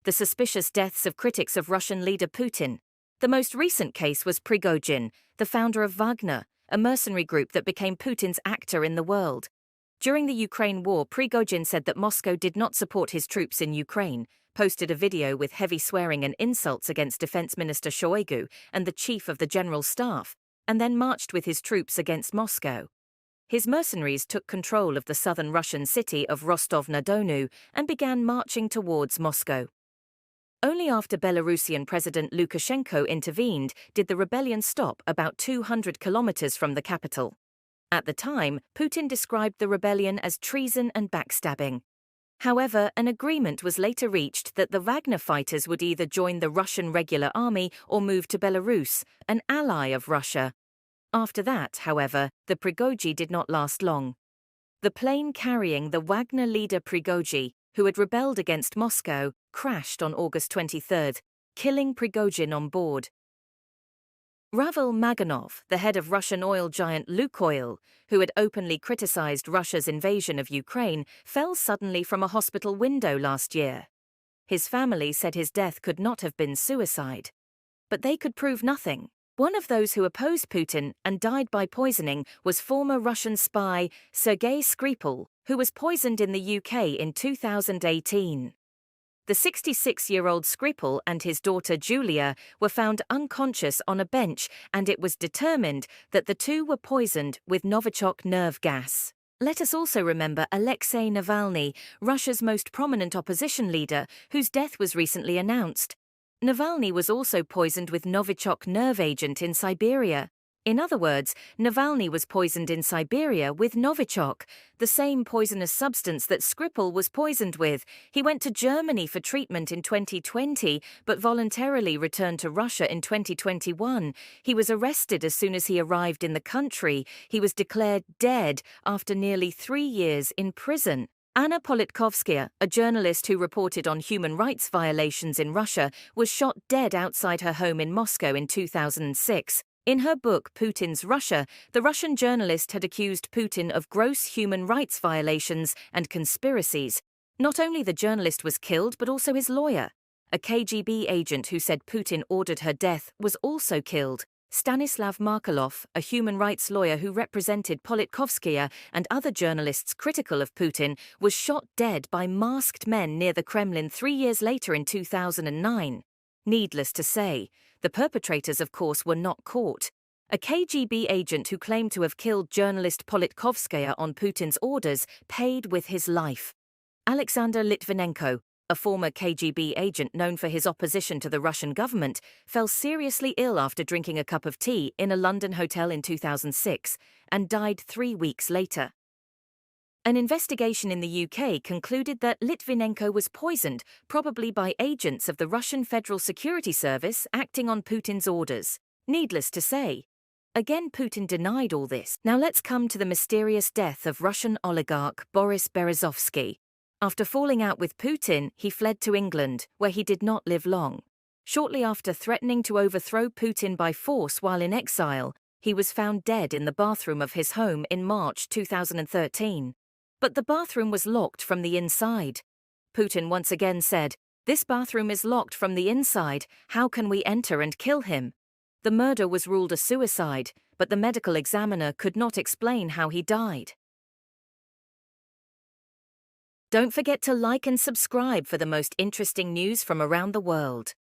the suspicious deaths of critics of Russian leader Putin. The most recent case was Prigojin, the founder of Wagner, a mercenary group that became Putin's actor in the world. During the Ukraine war, Prigojin said that Moscow did not support his troops in Ukraine, posted a video with heavy swearing and insults against Defense Minister Shoigu and the chief of the general staff, and then marched with his troops against Moscow. His mercenaries took control of the southern Russian city of Rostov-na-Donu and began marching towards Moscow. Only after Belarusian President Lukashenko intervened did the rebellion stop about 200 kilometers from the capital. At the time, Putin described the rebellion as treason and backstabbing. However, an agreement was later reached that the Wagner fighters would either join the Russian regular army or move to Belarus, an ally of Russia. After that, however, the Prigojin did not last long. The plane carrying the Wagner leader Prigojin, who had rebelled against Moscow, crashed on August 23, killing Prigojin on board. Ravil Maganov, the head of Russian oil giant Lukoil, who had openly criticized Russia's invasion of Ukraine, fell suddenly from a hospital window last year. His family said his death could not have been suicide. But they could prove nothing. One of those who opposed Putin and died by poisoning was former Russian spy Sergei Skripal, who was poisoned in the UK in 2018. The 66-year-old Skripal and his daughter Julia were found unconscious on a bench, and it was determined that the two were poisoned with Novichok nerve gas. Let us also remember Alexei Navalny, Russia's most prominent opposition leader, whose death was recently announced. Navalny was also poisoned with Novichok nerve agent in Siberia. In other words, Navalny was poisoned in Siberia with Novichok, the same poisonous substance that Skripal was poisoned with. He went to Germany for treatment in 2020, but voluntarily returned to Russia in 2021. He was arrested as soon as he arrived in the country. He was declared dead after nearly 3 years in prison. Anna Politkovskaya, a journalist who reported on human rights violations in Russia, was shot dead outside her home in Moscow in 2006. In her book Putin's Russia, the Russian journalist had accused Putin of gross human rights violations and conspiracies. Not only the journalist was killed, but also his lawyer. A KGB agent who said Putin ordered her death was also killed. Stanislav Markelov, a human rights lawyer who represented Politkovskaya and other journalists critical of Putin, was shot dead by masked men near the Kremlin 3 years later in 2009. Needless to say, the perpetrators, of course, were not caught. A KGB agent who claimed to have killed journalist Politkovskaya on Putin's orders paid with his life. Alexander Litvinenko, a former KGB agent known for his opposition to the Russian government, fell seriously ill after drinking a cup of tea in a London hotel in 2006 and died 3 weeks later. An investigation in the UK concluded that Litvinenko was poisoned, probably by agents of the Russian Federal Security Service acting on Putin's orders. Needless to say, again Putin denied all this. Now let's come to the mysterious death of Russian oligarch Boris Berezovsky. After falling out with Putin, he fled to England, where he did not live long. Shortly after threatening to overthrow Putin by force while in exile, he was found dead in the bathroom of his home in March 2013. But the bathroom was locked from the inside. Putin once again said, "This bathroom is locked from the inside. How can we enter and kill him?" The murder was ruled a suicide, but the medical examiner could not explain how he died. Don't forget to like and subscribe for the most interesting news from around the world.